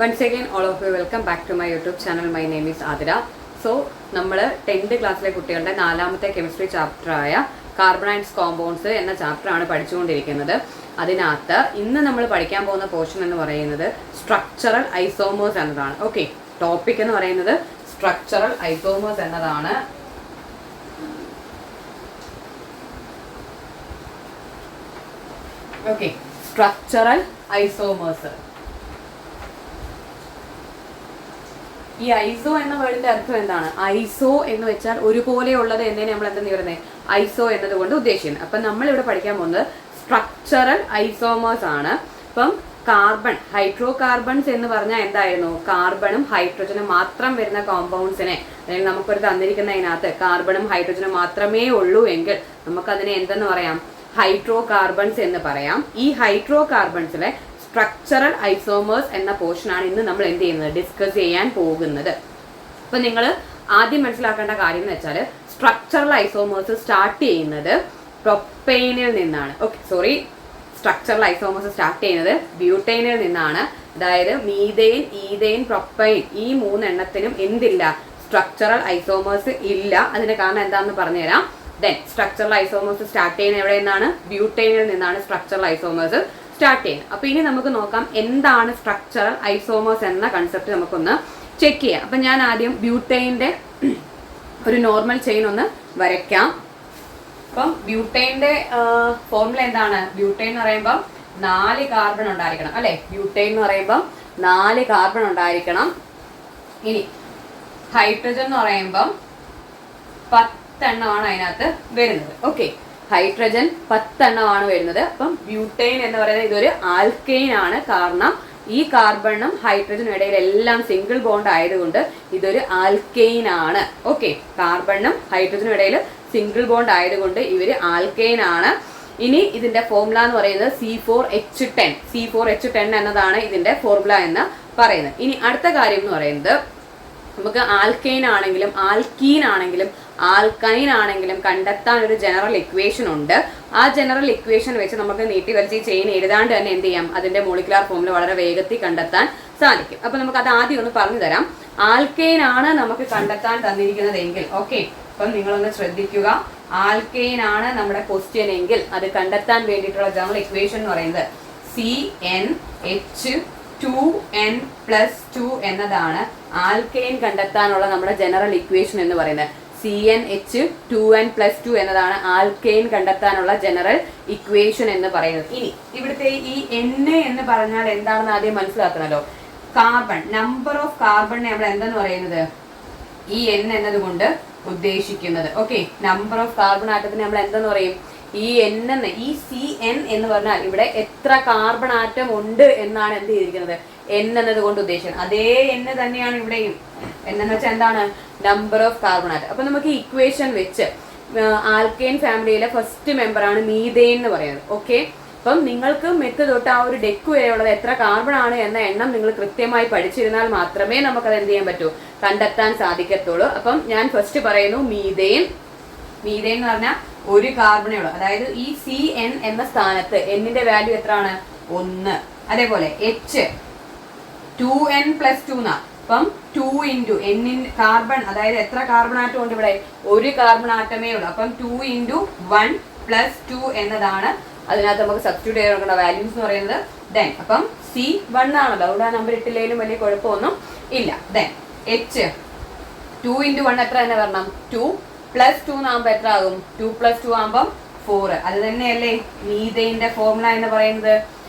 Once again, all of you welcome back to my YouTube channel. My name is Adira. So, നമ്മൾ 10th ക്ലാസ്സിലെ കുട്ടികളുടെ നാലാമത്തെ chemistry ചാപ്റ്ററായ കാർബണൈഡ്സ് compounds എന്ന ചാപ്റ്ററാണ് പഠിച്ചുകൊണ്ടിരിക്കുന്നത്. അതിനകത്ത് ഇന്ന് നമ്മൾ പഠിക്കാൻ പോകുന്ന പോർഷൻ എന്ന് പറയുന്നത് സ്ട്രക്ചറൽ ഐസോമേഴ്സ് എന്നതാണ്. ഓക്കെ, ടോപ്പിക് എന്ന് പറയുന്നത് സ്ട്രക്ചറൽ ഐസോമേഴ്സ് എന്നതാണ്. Okay, structural isomers. ഈ ഐസോ എന്ന വേർഡിന്റെ അർത്ഥം എന്താണ്? ഐസോ എന്ന് വെച്ചാൽ ഒരുപോലെയുള്ളത് എന്നതിനെ നമ്മൾ എന്തെന്ന് പറയുന്നത്? ഐസോ എന്നതുകൊണ്ട് ഉദ്ദേശിക്കുന്നത്. അപ്പം നമ്മളിവിടെ പഠിക്കാൻ പോകുന്നത് സ്ട്രക്ചറൽ ഐസോമേഴ്സ് ആണ്. അപ്പം കാർബൺ, ഹൈഡ്രോ കാർബൺസ് എന്ന് പറഞ്ഞാൽ എന്തായിരുന്നു? കാർബണും ഹൈഡ്രജനും മാത്രം വരുന്ന കോമ്പൗണ്ട്സിനെ, അല്ലെങ്കിൽ നമുക്കൊരു തന്നിരിക്കുന്നതിനകത്ത് കാർബണും ഹൈഡ്രജനും മാത്രമേ ഉള്ളൂ എങ്കിൽ നമുക്കതിനെ എന്തെന്ന് പറയാം? ഹൈഡ്രോ കാർബൺസ് എന്ന് പറയാം. ഈ ഹൈഡ്രോ കാർബൺസിലെ സ്ട്രക്ചറൽ ഐസോമേഴ്സ് എന്ന പോർഷനാണ് ഇന്ന് നമ്മൾ എന്ത് ചെയ്യുന്നത്? ഡിസ്കസ് ചെയ്യാൻ പോകുന്നത്. അപ്പൊ നിങ്ങൾ ആദ്യം മനസ്സിലാക്കേണ്ട കാര്യം എന്ന് വെച്ചാൽ സ്ട്രക്ചറൽ ഐസോമേഴ്സ് സ്റ്റാർട്ട് ചെയ്യുന്നത് പ്രൊപ്പൈനിൽ നിന്നാണ്. സ്ട്രക്ചറൽ ഐസോമേഴ്സ് സ്റ്റാർട്ട് ചെയ്യുന്നത് ബ്യൂട്ടൈനിൽ നിന്നാണ്. അതായത് മീഥെയ്ൻ, ഈഥെയ്ൻ, പ്രൊപ്പൈൻ ഈ മൂന്നെണ്ണത്തിനും എന്തില്ല? സ്ട്രക്ചറൽ ഐസോമേഴ്സ് ഇല്ല. അതിന്റെ കാരണം എന്താണെന്ന് പറഞ്ഞുതരാം. ദെൻ സ്ട്രക്ചറൽ ഐസോമേഴ്സ് സ്റ്റാർട്ട് ചെയ്യുന്നത് എവിടെ നിന്നാണ്? ബ്യൂട്ടൈനിൽ നിന്നാണ് സ്ട്രക്ചറൽ ഐസോമേഴ്സ് സ്റ്റാർട്ട് ചെയ്യുന്നത്. അപ്പൊ ഇനി നമുക്ക് നോക്കാം എന്താണ് സ്ട്രക്ചറൽ ഐസോമേഴ്സ് എന്ന കൺസെപ്റ്റ് നമുക്കൊന്ന് ചെക്ക് ചെയ്യാം. അപ്പൊ ഞാൻ ആദ്യം ബ്യൂട്ടൈൻ്റെ ഒരു നോർമൽ ചെയിൻ ഒന്ന് വരയ്ക്കാം. അപ്പം ബ്യൂട്ടൈൻ്റെ ഫോർമുല എന്താണ്? ബ്യൂട്ടൈൻ എന്ന് പറയുമ്പോൾ 4 കാർബൺ ഉണ്ടായിരിക്കണം, അല്ലെ? ബ്യൂട്ടൈൻ എന്ന് പറയുമ്പോൾ 4 കാർബൺ ഉണ്ടായിരിക്കണം. ഇനി ഹൈഡ്രജൻ എന്ന് പറയുമ്പം 10 എണ്ണമാണ് അതിനകത്ത് വരുന്നത്. ഓക്കെ, ഹൈഡ്രജൻ 10 എണ്ണമാണ് വരുന്നത്. അപ്പം ബ്യൂട്ടൈൻ എന്ന് പറയുന്നത് ഇതൊരു ആൽക്കെയിൻ ആണ്. കാരണം ഈ കാർബണും ഹൈഡ്രജനും ഇടയിൽ എല്ലാം സിംഗിൾ ബോണ്ട് ആയതുകൊണ്ട് ഇതൊരു ആൽക്കെയിൻ ആണ്. ഓക്കെ, കാർബണും ഹൈഡ്രജനും ഇടയിൽ സിംഗിൾ ബോണ്ട് ആയതുകൊണ്ട് ഇവര് ആൽക്കെയിൻ ആണ്. ഇനി ഇതിന്റെ ഫോർമുല എന്ന് പറയുന്നത് C4H10. C4H10 എന്നതാണ് ഇതിന്റെ ഫോർമുല എന്ന് പറയുന്നത്. ഇനി അടുത്ത കാര്യം എന്ന് പറയുന്നത് നമുക്ക് ആൽക്കെയിൻ ആണെങ്കിലും ആൽക്കീൻ ആണെങ്കിലും ആൽക്കൈൻ ആണെങ്കിലും കണ്ടെത്താൻ ഒരു ജനറൽ ഇക്വേഷൻ ഉണ്ട്. ആ ജനറൽ ഇക്വേഷൻ വെച്ച് നമുക്ക് നീട്ടി വലിച്ച് ചെയിൻ എഴുതാണ്ട് തന്നെ എന്ത് ചെയ്യാം? അതിന്റെ മോളിക്കുലാർ ഫോമിൽ വളരെ വേഗത്തിൽ കണ്ടെത്താൻ സാധിക്കും. അപ്പൊ നമുക്ക് അത് ആദ്യം ഒന്ന് പറഞ്ഞു തരാം. ആൽക്കെയിൻ ആണ് നമുക്ക് കണ്ടെത്താൻ തന്നിരിക്കുന്നത് എങ്കിൽ, ഓക്കെ, അപ്പം നിങ്ങളൊന്ന് ശ്രദ്ധിക്കുക. ആൽക്കെയിൻ ആണ് നമ്മുടെ ക്വസ്റ്റ്യൻ എങ്കിൽ അത് കണ്ടെത്താൻ വേണ്ടിയിട്ടുള്ള ജനറൽ ഇക്വേഷൻ എന്ന് പറയുന്നത് CnH2n+2 എന്നതാണ് ആൽക്കെയിൻ കണ്ടെത്താനുള്ള നമ്മുടെ ജനറൽ ഇക്വേഷൻ എന്ന് പറയുന്നത്. CnH2n+2 എന്നതാണ് ആൽക്കെയിൻ കണ്ടെത്താനുള്ള ജനറൽ ഇക്വേഷൻ എന്ന് പറയുന്നത്. ഇനി ഇവിടുത്തെ ഈ N എന്ന് പറഞ്ഞാൽ എന്താണെന്ന് ആദ്യം മനസ്സിലാക്കണല്ലോ. കാർബൺ, നമ്പർ ഓഫ് കാർബണിനെ നമ്മൾ എന്തെന്ന് പറയുന്നത്? ഈ N എന്നതുകൊണ്ട് ഉദ്ദേശിക്കുന്നത്. ഓക്കെ, നമ്പർ ഓഫ് കാർബൺ ആറ്റത്തിന് നമ്മൾ എന്തെന്ന് പറയും? ഈ N എന്ന്, ഈ Cn എന്ന് പറഞ്ഞാൽ ഇവിടെ എത്ര കാർബൺ ആറ്റം ഉണ്ട് എന്നാണ് എന്ത് ചെയ്തിരിക്കുന്നത്? N എന്നത് കൊണ്ട് ഉദ്ദേശിക്കുന്നത്. അതേ N തന്നെയാണ് ഇവിടെയും. N എന്ന് വെച്ചാൽ എന്താണ്? Number of carbon atom. അപ്പൊ നമുക്ക് ഇക്വേഷൻ വെച്ച് ആൽക്കെയിൻ ഫാമിലിയിലെ ഫസ്റ്റ് മെമ്പറാണ് മീഥെയ്ൻ എന്ന് പറയുന്നത്. ഓക്കെ, അപ്പം നിങ്ങൾക്ക് മെത്ത് തൊട്ട് ആ ഒരു ഡെക്ക് വരെയുള്ളത് എത്ര കാർബൺ ആണ് എന്ന എണ്ണം നിങ്ങൾ കൃത്യമായി പഠിച്ചിരുന്നാൽ മാത്രമേ നമുക്കത് എന്ത് ചെയ്യാൻ പറ്റൂ? കണ്ടെത്താൻ സാധിക്കത്തുള്ളൂ. അപ്പം ഞാൻ ഫസ്റ്റ് പറയുന്നു മീഥെയ്ൻ. മീഥെയ്ൻ എന്ന് പറഞ്ഞാൽ ഒരു കാർബണേ ഉള്ളൂ. അതായത് ഈ Cn എന്ന സ്ഥാനത്ത് എന്നിന്റെ വാല്യൂ എത്രയാണ്? 1. അതേപോലെ H2n+2 എന്നാ. അപ്പം 2 × n കാർബൺ, അതായത് എത്ര കാർബൺ ആറ്റം ഉണ്ട് ഇവിടെ? ഒരു കാർബൺ ആറ്റമേ ഉള്ളൂ. അപ്പം 2 × 1+2 എന്നതാണ് അതിനകത്ത് നമുക്ക് സബ്സ്റ്റിറ്റ്യൂട്ട് ചെയ്ത് നോക്കേണ്ട വാല്യൂസ് എന്ന് പറയുന്നത്. ദെൻ അപ്പം C1 ആണല്ലോ, അവിടെ ആ നമ്പർ ഇട്ടില്ലെങ്കിലും വലിയ കുഴപ്പമൊന്നും ഇല്ല. ദെൻ H2 × 1 എത്ര തന്നെ വരണം? 2+2 ആകുമ്പോൾ എത്ര ആകും? 2+2 ആകുമ്പം 4. അത് തന്നെയല്ലേ മീഥെയ്ൻ്റെ ഫോർമുല എന്ന് പറയുന്നത്?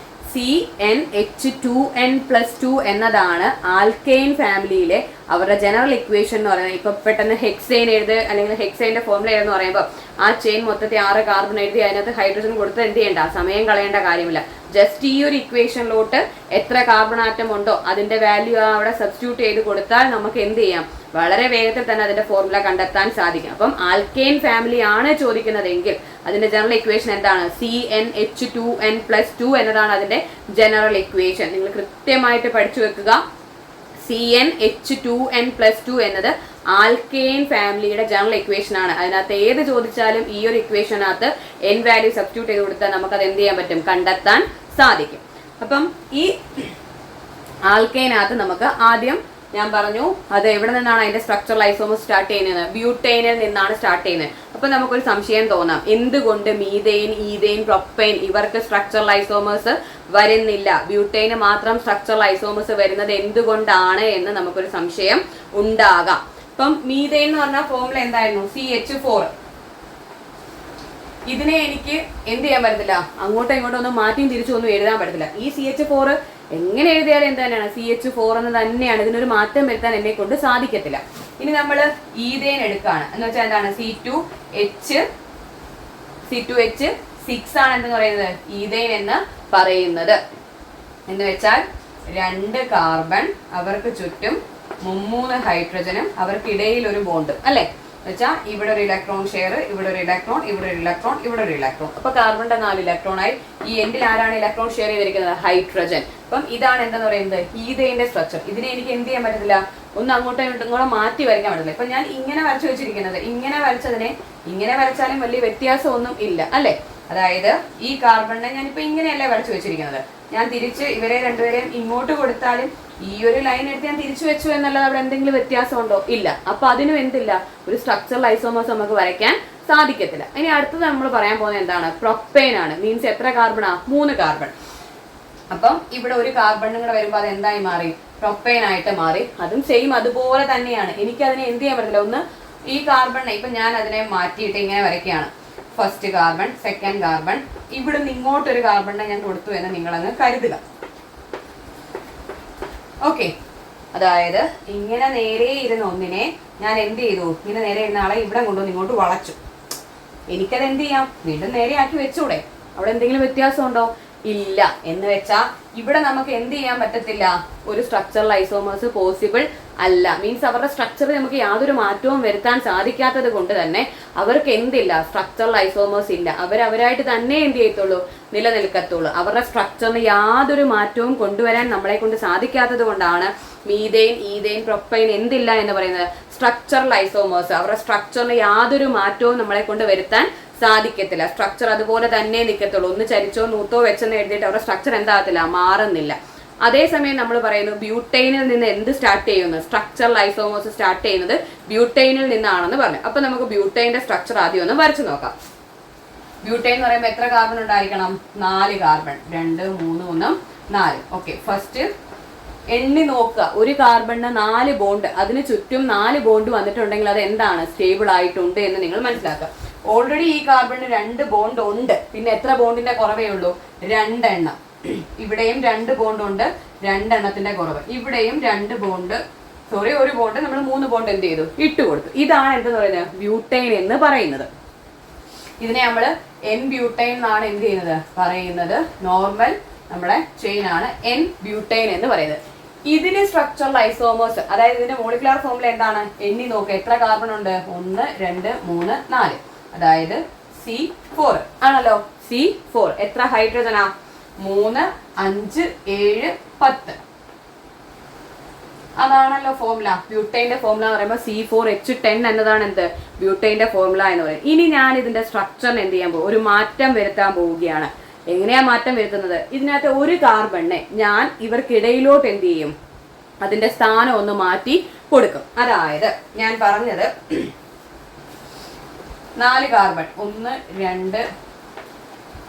CnH2n+2 എന്നതാണ് ആൽക്കെയിൻ ഫാമിലിയിലെ അവരുടെ ജനറൽ ഇക്വേഷൻ എന്ന് പറയുന്നത്. ഇപ്പൊ പെട്ടെന്ന് ഹെക്സൈൻ എഴുത്, അല്ലെങ്കിൽ ഹെക്സൈൻ്റെ ഫോർമുല എഴുതെന്ന് പറയുമ്പോൾ ആ ചെയിൻ മൊത്തത്തിൽ 6 കാർബൺ എഴുതി അതിനകത്ത് ഹൈഡ്രജൻ കൊടുത്ത് എന്ത് ചെയ്യേണ്ട? സമയം കളയേണ്ട കാര്യമില്ല. ജസ്റ്റ് ഈ ഒരു ഇക്വേഷനിലോട്ട് എത്ര കാർബൺ ആറ്റം ഉണ്ടോ അതിന്റെ വാല്യൂ അവിടെ സബ്സ്റ്റിറ്റ്യൂട്ട് ചെയ്ത് കൊടുത്താൽ നമുക്ക് എന്ത് ചെയ്യാം? വളരെ വേഗത്തിൽ തന്നെ അതിന്റെ ഫോർമുല കണ്ടെത്താൻ സാധിക്കും. അപ്പം ആൽക്കെയിൻ ഫാമിലി ആണ് ചോദിക്കുന്നതെങ്കിൽ അതിന്റെ ജനറൽ ഇക്വേഷൻ എന്താണ്? CnH2n+2 എന്നതാണ് അതിന്റെ ജനറൽ ഇക്വേഷൻ. നിങ്ങൾ കൃത്യമായിട്ട് പഠിച്ചു വെക്കുക. CnH2n+2 എന്നത് ആൽക്കെയിൻ ഫാമിലിയുടെ ജനറൽ ഇക്വേഷൻ ആണ്. അതിനകത്ത് ഏത് ചോദിച്ചാലും ഈ ഒരു ഇക്വേഷനകത്ത് n വാല്യൂ സബ്സ്റ്റിറ്റ്യൂട്ട് ചെയ്ത് കൊടുത്താൽ നമുക്കത് എന്ത് ചെയ്യാൻ പറ്റും? കണ്ടെത്താൻ സാധിക്കും. അപ്പം ഈ ആൽക്കൈനകത്ത് നമുക്ക് ആദ്യം ഞാൻ പറഞ്ഞു അത് എവിടെ നിന്നാണ് അതിന്റെ സ്ട്രക്ചറൽ ഐസോമേഴ്സ് സ്റ്റാർട്ട് ചെയ്യുന്നത്, ബ്യൂട്ടൈനിൽ നിന്നാണ് സ്റ്റാർട്ട് ചെയ്യുന്നത്. അപ്പൊ നമുക്കൊരു സംശയം തോന്നാം, എന്തുകൊണ്ട് മീഥെയ്ൻ, ഈഥെയ്ൻ, പ്രൊപ്പൈൻ ഇവർക്ക് സ്ട്രക്ചറൽ ഐസോമേഴ്സ് വരുന്നില്ല, ബ്യൂട്ടൈന് മാത്രം സ്ട്രക്ചറൽ ഐസോമേഴ്സ് വരുന്നത് എന്തുകൊണ്ടാണ് എന്ന് നമുക്കൊരു സംശയം ഉണ്ടാകാം. ഇപ്പം മീഥെയ്ൻ എന്ന് പറഞ്ഞ ഫോർമുല എന്തായിരുന്നു, CH4. ഇതിനെ എനിക്ക് എന്ത് ചെയ്യാൻ പറ്റത്തില്ല, അങ്ങോട്ടും ഇങ്ങോട്ടും ഒന്നും മാറ്റിയും തിരിച്ചും ഒന്നും എഴുതാൻ പറ്റത്തില്ല. ഈ CH4 എങ്ങനെ എഴുതിയാലും എന്ത് തന്നെയാണ്, CH4 എന്ന് തന്നെയാണ്. ഇതിനൊരു മാറ്റം വരുത്താൻ എന്നെ കൊണ്ട് സാധിക്കത്തില്ല. ഇനി നമ്മൾ ഈഥെയ്ൻ എടുക്കുകയാണ് എന്ന് വെച്ചാൽ എന്താണ്, C2H6 ആണ് എന്തെന്ന് പറയുന്നത്, ഈഥെയ്ൻ എന്ന് പറയുന്നത്. എന്ന് വെച്ചാൽ 2 കാർബൺ, അവർക്ക് ചുറ്റും 3 ഹൈഡ്രജനും, അവർക്കിടയിൽ ഒരു ബോണ്ട് അല്ലെ. വെച്ചാൽ ഇവിടെ ഒരു ഇലക്ട്രോൺ ഷെയർ, ഇവിടെ ഒരു ഇലക്ട്രോൺ, ഇവിടെ ഒരു ഇലക്ട്രോൺ, ഇവിടെ ഒരു ഇലക്ട്രോൺ. അപ്പൊ കാർബണിന്റെ 4 ഇലക്ട്രോൺ ആയി. ഈ എൻഡിൽ ആരാണ് ഇലക്ട്രോൺ ഷെയർ ചെയ്തിരിക്കുന്നത്, ഹൈഡ്രജൻ. അപ്പം ഇതാണ് എന്താന്ന് പറയുന്നത്, ഈഥെയ്ന്റെ സ്ട്രക്ചർ. ഇതിനെ എനിക്ക് എന്ത് ചെയ്യാൻ പറ്റത്തില്ല, ഒന്ന് അങ്ങോട്ടും ഇങ്ങോട്ടും കൂടെ മാറ്റി വരയ്ക്കാൻ പറ്റില്ല. ഇപ്പൊ ഞാൻ ഇങ്ങനെ വരച്ചു വെച്ചിരിക്കുന്നത്, ഇങ്ങനെ വരച്ചതിനെ ഇങ്ങനെ വരച്ചാലും വലിയ വ്യത്യാസമൊന്നും ഇല്ല അല്ലെ. അതായത് ഈ കാർബണിനെ ഞാനിപ്പോ ഇങ്ങനെയല്ലേ വരച്ചു വെച്ചിരിക്കുന്നത്, ഞാൻ തിരിച്ച് ഇവരെ രണ്ടുപേരെയും ഇങ്ങോട്ട് കൊടുത്താലും ഈ ഒരു ലൈൻ എടുത്ത് ഞാൻ തിരിച്ചു വെച്ചു എന്നല്ലാതെ അവിടെ എന്തെങ്കിലും വ്യത്യാസം ഉണ്ടോ, ഇല്ല. അപ്പൊ അതിനും എന്തില്ല, ഒരു സ്ട്രക്ചറൽ ഐസോമേഴ്സ് നമുക്ക് വരയ്ക്കാൻ സാധിക്കത്തില്ല. ഇനി അടുത്തത് നമ്മൾ പറയാൻ പോകുന്നത് എന്താണ്, പ്രൊപ്പൈൻ ആണ്. മീൻസ് എത്ര കാർബണാ, 3 കാർബൺ. അപ്പം ഇവിടെ ഒരു കാർബണും കൂടെ വരുമ്പോൾ അത് എന്തായി മാറി, പ്രൊപ്പൈൻ ആയിട്ട് മാറി. അതും സെയിം അതുപോലെ തന്നെയാണ്. എനിക്ക് അതിനെ എന്ത് ചെയ്യാൻ പറ്റില്ല, ഒന്ന് ഈ കാർബണിനെ ഇപ്പൊ ഞാൻ അതിനെ മാറ്റിയിട്ട് ഇങ്ങനെ വരയ്ക്കുകയാണ്. ഫസ്റ്റ് കാർബൺ, സെക്കൻഡ് കാർബൺ, ഇവിടുന്ന് ഇങ്ങോട്ടൊരു കാർബണിനെ ഞാൻ കൊടുത്തു എന്ന് നിങ്ങളങ്ങ് കരുതുക. ഓക്കെ, അതായത് ഇങ്ങനെ നേരെ ഇരുന്ന ഒന്നിനെ ഞാൻ എന്ത് ചെയ്തു, ഇങ്ങനെ നേരെ ഇരുന്ന ആളെ ഇവിടെ കൊണ്ടുവന്ന് ഇങ്ങോട്ട് വളച്ചു. എനിക്കത് എന്ത് ചെയ്യാം, വീണ്ടും നേരെ ആക്കി വെച്ചൂടെ, അവിടെ എന്തെങ്കിലും വ്യത്യാസം ഉണ്ടോ, ഇല്ല. എന്ന് വെച്ചാൽ ഇവിടെ നമുക്ക് എന്ത് ചെയ്യാൻ പറ്റത്തില്ല, ഒരു സ്ട്രക്ചറൽ ഐസോമേഴ്സ് പോസിബിൾ അല്ല. മീൻസ് അവരുടെ സ്ട്രക്ചറിൽ നമുക്ക് യാതൊരു മാറ്റവും വരുത്താൻ സാധിക്കാത്തത് കൊണ്ട് തന്നെ അവർക്ക് എന്തില്ല, സ്ട്രക്ചറൽ ഐസോമേഴ്സ് ഇല്ല. അവരവരായിട്ട് തന്നെ എന്ത് ചെയ്യത്തുള്ളൂ, നിലനിൽക്കത്തുള്ളൂ. അവരുടെ സ്ട്രക്ചറിന് യാതൊരു മാറ്റവും കൊണ്ടുവരാൻ നമ്മളെ കൊണ്ട് സാധിക്കാത്തത് കൊണ്ടാണ് മീഥെയ്ൻ, ഈഥെയ്ൻ, പ്രൊപ്പൈൻ എന്തില്ല എന്ന് പറയുന്നത്, സ്ട്രക്ചറൽ ഐസോമേഴ്സ്. അവരുടെ സ്ട്രക്ചറിന് യാതൊരു മാറ്റവും നമ്മളെ കൊണ്ട് വരുത്താൻ സാധിക്കത്തില്ല. സ്ട്രക്ചർ അതുപോലെ തന്നെ നിൽക്കത്തുള്ളൂ. ഒന്ന് ചരിച്ചോ നൂത്തോ വെച്ചെന്ന് എഴുതിയിട്ട് അവരുടെ സ്ട്രക്ചർ എന്താകത്തില്ല, മാറുന്നില്ല. അതേസമയം നമ്മൾ പറയുന്നു ബ്യൂട്ടൈനിൽ നിന്ന് എന്ത് സ്റ്റാർട്ട് ചെയ്യുന്നു, സ്ട്രക്ചറൽ ഐസോമേഴ്സ് സ്റ്റാർട്ട് ചെയ്യുന്നത് ബ്യൂട്ടൈനിൽ നിന്നാണെന്ന് പറഞ്ഞു. അപ്പൊ നമുക്ക് ബ്യൂട്ടൈന്റെ സ്ട്രക്ചർ ആദ്യം ഒന്ന് വരച്ചു നോക്കാം. ബ്യൂട്ടൈൻ എന്ന് പറയുമ്പോൾ എത്ര കാർബൺ ഉണ്ടായിരിക്കണം, 4 കാർബൺ, 2 3 1 4. ഓക്കെ, ഫസ്റ്റ് എണ്ണി നോക്കുക. ഒരു കാർബണിന് 4 ബോണ്ട്, അതിന് ചുറ്റും 4 ബോണ്ട് വന്നിട്ടുണ്ടെങ്കിൽ അത് എന്താണ്, സ്റ്റേബിൾ ആയിട്ടുണ്ട് എന്ന് നിങ്ങൾ മനസ്സിലാക്കുക. ഓൾറെഡി ഈ കാർബണിന് 2 ബോണ്ട് ഉണ്ട്. പിന്നെ എത്ര ബോണ്ടിന്റെ കുറവേ ഉള്ളൂ, 2 എണ്ണം. ഇവിടെയും 2 ബോണ്ട് ഉണ്ട്, 2 എണ്ണത്തിന്റെ കുറവ്. ഇവിടെയും 2 ബോണ്ട്, സോറി 1 ബോണ്ട്, നമ്മൾ 3 ബോണ്ട് എന്ത് ചെയ്തു, ഇട്ട് കൊടുത്തു. ഇതാണ് എന്തെന്ന് പറയുന്നത്, ബ്യൂട്ടൈൻ എന്ന് പറയുന്നത്. ഇതിനെ നമ്മൾ N ബ്യൂട്ടൈൻ എന്നാണ് എന്ത് ചെയ്യുന്നത്, പറയുന്നത്. നോർമൽ നമ്മുടെ ചെയിൻ ആണ് N ബ്യൂട്ടൈൻ എന്ന് പറയുന്നത്. ഇതിന് സ്ട്രക്ചറൽ ഐസോമേഴ്സ്, അതായത് ഇതിന്റെ മോളിക്കുലർ ഫോമിൽ എന്താണ്, എണ്ണി നോക്കുക എത്ര കാർബൺ ഉണ്ട്, 1 2 3 4, അതായത് C4 ആണല്ലോ. C4 എത്ര ഹൈഡ്രജനാ, 3 5 7 10. അതാണല്ലോ ഫോർമുല. ബ്യൂട്ടൈന്റെ ഫോർമുല എന്ന് പറയുമ്പോൾ C4H10 എന്നതാണ് എന്ത്, ബ്യൂട്ടൈന്റെ ഫോർമുല എന്ന് പറയുന്നത്. ഇനി ഞാൻ ഇതിന്റെ സ്ട്രക്ചറിന് എന്ത് ചെയ്യാൻ പോകും, ഒരു മാറ്റം വരുത്താൻ പോവുകയാണ്. എങ്ങനെയാ മാറ്റം വരുത്തുന്നത്, ഇതിനകത്ത് ഒരു കാർബണിനെ ഞാൻ ഇവർക്കിടയിലോട്ട് എന്ത് ചെയ്യും, അതിന്റെ സ്ഥാനം ഒന്ന് മാറ്റി കൊടുക്കും. അതായത് ഞാൻ പറഞ്ഞത് 4 കാർബൺ, 1 2,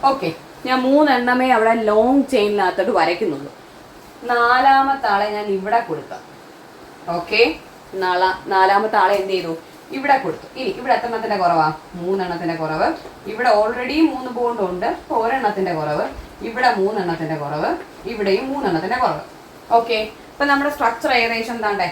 ഓക്കെ, ഞാൻ 3 എണ്ണമേ അവിടെ ലോങ് ചെയിനിനകത്തോട്ട് വരയ്ക്കുന്നുള്ളൂ. 4ാമത്തെ ആളെ ഞാൻ ഇവിടെ കൊടുക്കാം. ഓക്കെ, 4ാമത്തെ ആളെ എന്ത് ചെയ്തു, ഇവിടെ കൊടുത്തു. ഇനി ഇവിടെ എത്ര എണ്ണത്തിന്റെ കുറവാ, 3 എണ്ണത്തിന്റെ കുറവ്. ഇവിടെ ഓൾറെഡി 3 ബോണ്ട് ഉണ്ട്, 1 എണ്ണത്തിന്റെ കുറവ്. ഇവിടെ 3 എണ്ണത്തിന്റെ കുറവ്, ഇവിടെയും 3 എണ്ണത്തിന്റെ കുറവ്. ഓക്കെ, ഇപ്പൊ നമ്മുടെ സ്ട്രക്ചർ ഏകദേശം എന്താണ്ടേ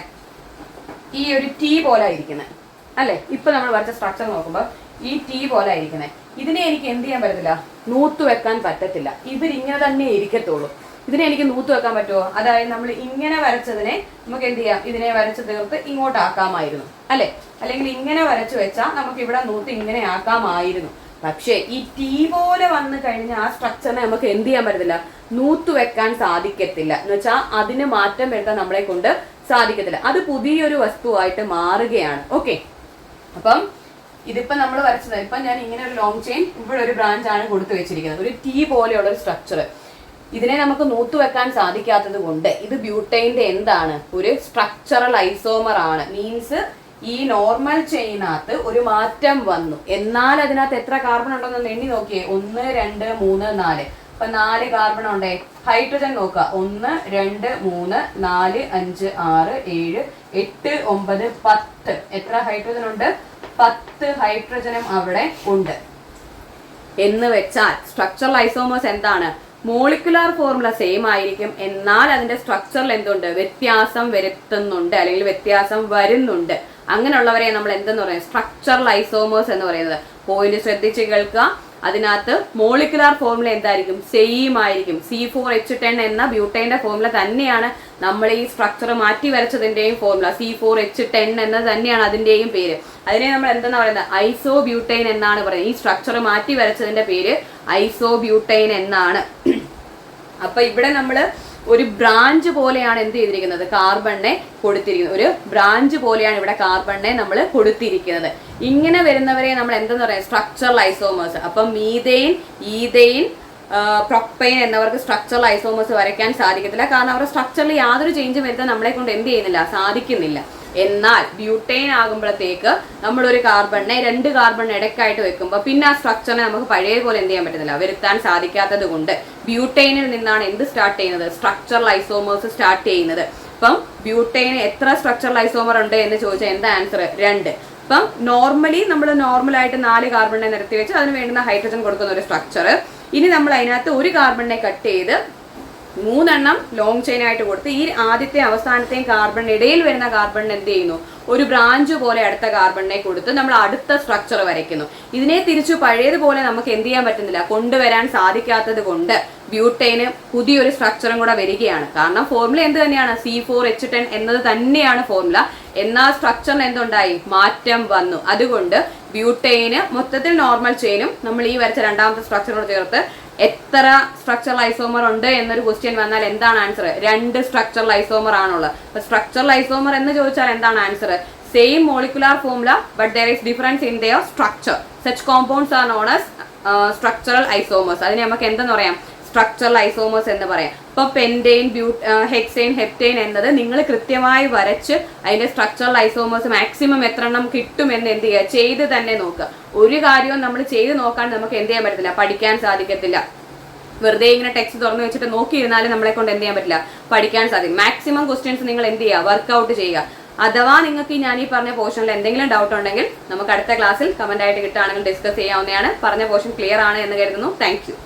ഈ ഒരു T പോലെ ഇരിക്കുന്നത് അല്ലെ. ഇപ്പൊ നമ്മൾ വരച്ച സ്ട്രക്ചർ നോക്കുമ്പോൾ ഈ T പോലെ ഇരിക്കുന്നത്. ഇതിനെ എനിക്ക് എന്ത് ചെയ്യാൻ പറ്റത്തില്ല, നൂത്ത് വെക്കാൻ പറ്റത്തില്ല. ഇവരിങ്ങനെ തന്നെ ഇരിക്കത്തുള്ളൂ. ഇതിനെ എനിക്ക് നൂത്ത് വെക്കാൻ പറ്റുമോ, അതായത് നമ്മൾ ഇങ്ങനെ വരച്ചതിനെ നമുക്ക് എന്ത് ചെയ്യാം, ഇതിനെ വരച്ച് തീർത്ത് ഇങ്ങോട്ടാക്കാമായിരുന്നു അല്ലെ. അല്ലെങ്കിൽ ഇങ്ങനെ വരച്ചു വെച്ചാൽ നമുക്ക് ഇവിടെ നൂത്ത് ഇങ്ങനെ ആക്കാമായിരുന്നു. പക്ഷേ ഈ T പോലെ വന്നു കഴിഞ്ഞാൽ ആ സ്ട്രക്ചറിനെ നമുക്ക് എന്ത് ചെയ്യാൻ പറ്റത്തില്ല, നൂത്ത് വെക്കാൻ സാധിക്കത്തില്ല. എന്ന് വെച്ചാൽ അതിന് മാറ്റം വരുത്താൻ നമ്മളെ കൊണ്ട് സാധിക്കത്തില്ല. അത് പുതിയൊരു വസ്തുവായിട്ട് മാറുകയാണ്. ഓക്കെ, അപ്പം ഇതിപ്പോ നമ്മൾ വരച്ചത്, ഇപ്പൊ ഞാൻ ഇങ്ങനെ ഒരു ലോങ് ചെയിൻ ഇവിടെ ഒരു ബ്രാഞ്ച് ആണ് കൊടുത്തു വെച്ചിരിക്കുന്നത്, ഒരു T പോലെയുള്ള ഒരു സ്ട്രക്ചർ. ഇതിനെ നമുക്ക് നൂത്തുവെക്കാൻ സാധിക്കാത്തത് കൊണ്ട് ഇത് ബ്യൂട്ടൈൻ്റെ എന്താണ്, ഒരു സ്ട്രക്ചറൽ ഐസോമർ ആണ്. മീൻസ് ഈ നോർമൽ ചെയിനകത്ത് ഒരു മാറ്റം വന്നു, എന്നാൽ അതിനകത്ത് എത്ര കാർബൺ ഉണ്ടെന്ന് എണ്ണി നോക്കിയേ. 1 2 3 4. അപ്പൊ 4 കാർബൺ ഉണ്ടേ. ഹൈഡ്രജൻ നോക്കുക, 1 2 3 4 5 6 7 8 9 10. എത്ര ഹൈഡ്രജൻ ഉണ്ട്? 10 ഹൈഡ്രജനും അവിടെ ഉണ്ട്. എന്ന് വെച്ചാൽ സ്ട്രക്ചറൽ ഐസോമേഴ്സ് എന്താണ്, മോളിക്കുലാർ ഫോർമുല സെയിം ആയിരിക്കും, എന്നാൽ അതിന്റെ സ്ട്രക്ചറിൽ എന്തുണ്ട്, വ്യത്യാസം വരുത്തുന്നുണ്ട് അല്ലെങ്കിൽ വ്യത്യാസം വരുന്നുണ്ട്. അങ്ങനെയുള്ളവരെ നമ്മൾ എന്തെന്ന് പറയുന്നത്, സ്ട്രക്ചറൽ ഐസോമേഴ്സ് എന്ന് പറയുന്നത്. പോയിന്റ് ശ്രദ്ധിച്ച് കേൾക്കുക. അതിനകത്ത് മോളിക്കുലാർ ഫോർമുല എന്തായിരിക്കും, സെയിം ആയിരിക്കും. C4H10 എന്ന ബ്യൂട്ടൈൻ്റെ ഫോർമുല തന്നെയാണ് നമ്മൾ ഈ സ്ട്രക്ചർ മാറ്റി വരച്ചതിൻ്റെയും ഫോർമുല. C4H10 എന്നത് തന്നെയാണ് അതിൻ്റെയും പേര്. അതിനെ നമ്മൾ എന്തെന്നാ പറയുന്നത്, ഐസോ ബ്യൂട്ടൈൻ എന്നാണ് പറയുന്നത്. ഈ സ്ട്രക്ചർ മാറ്റി വരച്ചതിന്റെ പേര് ഐസോ ബ്യൂട്ടൈൻ എന്നാണ്. അപ്പൊ ഇവിടെ നമ്മൾ ഒരു ബ്രാഞ്ച് പോലെയാണ് എന്ത് ചെയ്തിരിക്കുന്നത്, കാർബണിനെ കൊടുത്തിരിക്കുന്നത്. ഒരു ബ്രാഞ്ച് പോലെയാണ് ഇവിടെ കാർബണിനെ നമ്മൾ കൊടുത്തിരിക്കുന്നത്. ഇങ്ങനെ വരുന്നവരെ നമ്മൾ എന്തെന്ന് പറയാം, സ്ട്രക്ചറൽ ഐസോമേഴ്സ്. അപ്പം മീഥെയിൻ, ഈഥെയിൻ, പ്രൊപ്പൈൻ എന്നവർക്ക് സ്ട്രക്ചറൽ ഐസോമേഴ്സ് വരയ്ക്കാൻ സാധിക്കത്തില്ല. കാരണം അവരുടെ സ്ട്രക്ചറിൽ യാതൊരു ചേഞ്ചും വരുത്താൻ നമ്മളെ കൊണ്ട് എന്ത് ചെയ്യുന്നില്ല, സാധിക്കുന്നില്ല. എന്നാൽ ബ്യൂട്ടൈൻ ആകുമ്പോഴത്തേക്ക് നമ്മളൊരു കാർബണിനെ 2 കാർബണിന് ഇടയ്ക്കായിട്ട് വെക്കുമ്പോൾ പിന്നെ ആ സ്ട്രക്ചറിനെ നമുക്ക് പഴയപോലെ എന്ത് ചെയ്യാൻ പറ്റുന്നില്ല, വരുത്താൻ സാധിക്കാത്തത് കൊണ്ട് ബ്യൂട്ടൈനിൽ നിന്നാണ് എന്ത് സ്റ്റാർട്ട് ചെയ്യുന്നത്, സ്ട്രക്ചറൽ ഐസോമേഴ്സ് സ്റ്റാർട്ട് ചെയ്യുന്നത്. അപ്പം ബ്യൂട്ടൈന് എത്ര സ്ട്രക്ചറൽ ഐസോമർ ഉണ്ട് എന്ന് ചോദിച്ചാൽ എന്താ ആൻസർ, 2. അപ്പം നോർമലി നമ്മൾ നോർമലായിട്ട് 4 കാർബണിനെ നിരത്തി വെച്ച് അതിന് വേണ്ടുന്ന ഹൈഡ്രജൻ കൊടുക്കുന്ന ഒരു സ്ട്രക്ചർ. ഇനി നമ്മൾ അതിനകത്ത് ഒരു കാർബണിനെ കട്ട് ചെയ്ത് 3 എണ്ണം ലോങ് ചെയിൻ ആയിട്ട് കൊടുത്ത് ഈ ആദ്യത്തെ അവസാനത്തെയും കാർബണിന് ഇടയിൽ വരുന്ന കാർബണിന് എന്ത് ചെയ്യുന്നു, ഒരു ബ്രാഞ്ച് പോലെ അടുത്ത കാർബണിനെ കൊടുത്ത് നമ്മൾ അടുത്ത സ്ട്രക്ചർ വരയ്ക്കുന്നു. ഇതിനെ തിരിച്ചു പഴയതുപോലെ നമുക്ക് എന്ത് ചെയ്യാൻ പറ്റുന്നില്ല, കൊണ്ടുവരാൻ സാധിക്കാത്തത് കൊണ്ട് ബ്യൂട്ടൈന് പുതിയൊരു സ്ട്രക്ചറും കൂടെ വരികയാണ്. കാരണം ഫോർമുല എന്ത് തന്നെയാണ്, C4H10 എന്നത് തന്നെയാണ് ഫോർമുല. എന്നാൽ സ്ട്രക്ചറിന് എന്തുണ്ടായി, മാറ്റം വന്നു. അതുകൊണ്ട് ബ്യൂട്ടൈന് മൊത്തത്തിൽ നോർമൽ ചെയിനും നമ്മൾ ഈ വരച്ച രണ്ടാമത്തെ സ്ട്രക്ചറിനോട് ചേർത്ത് എത്ര സ്ട്രക്ചറൽ ഐസോമർ ഉണ്ട് എന്നൊരു ക്വസ്റ്റ്യൻ വന്നാൽ എന്താണ് ആൻസർ, 2 സ്ട്രക്ചറൽ ഐസോമർ ആണുള്ളത്. അപ്പൊ സ്ട്രക്ചറൽ ഐസോമർ എന്ന് ചോദിച്ചാൽ എന്താണ് answer, same molecular formula but there is difference in there structure. Such compounds R known as structural isomers. അതിനെ നമുക്ക് എന്തെന്ന് പറയാം, സ്ട്രക്ചറൽ ഐസോമേഴ്സ് എന്ന് പറയാം. ഇപ്പൊ പെൻറ്റെയിൻ, ഹെക്സെയിൻ, ഹെപ്റ്റെയിൻ എന്നത് നിങ്ങൾ കൃത്യമായി വരച്ച് അതിന്റെ സ്ട്രക്ചറൽ ഐസോമേഴ്സ് മാക്സിമം എത്ര എണ്ണം കിട്ടുമെന്ന് എന്ത് ചെയ്യുക, ചെയ്ത് തന്നെ നോക്കുക. ഒരു കാര്യവും നമ്മൾ ചെയ്ത് നോക്കാൻ നമുക്ക് എന്ത് ചെയ്യാൻ പറ്റത്തില്ല, പഠിക്കാൻ സാധിക്കത്തില്ല. വെറുതെ ഇങ്ങനെ ടെക്സ്റ്റ് തുറന്നു വെച്ചിട്ട് നോക്കിയിരുന്നാലും നമ്മളെ കൊണ്ട് എന്ത് ചെയ്യാൻ പറ്റില്ല, പഠിക്കാൻ സാധിക്കും. മാക്സിമം ക്വസ്റ്റ്യൻസ് നിങ്ങൾ എന്ത് ചെയ്യുക, വർക്ക്ഔട്ട് ചെയ്യുക. അഥവാ നിങ്ങൾക്ക് ഞാൻ ഈ പറഞ്ഞ പോർഷനിൽ എന്തെങ്കിലും ഡൗട്ട് ഉണ്ടെങ്കിൽ നമുക്ക് അടുത്ത ക്ലാസ്സിൽ കമന്റ് ആയിട്ട് കിട്ടുകയാണെങ്കിൽ ഡിസ്കസ് ചെയ്യാവുന്നതാണ്. പറഞ്ഞ പോർഷൻ ക്ലിയർ ആണ് എന്ന് കരുതുന്നു. Thank you.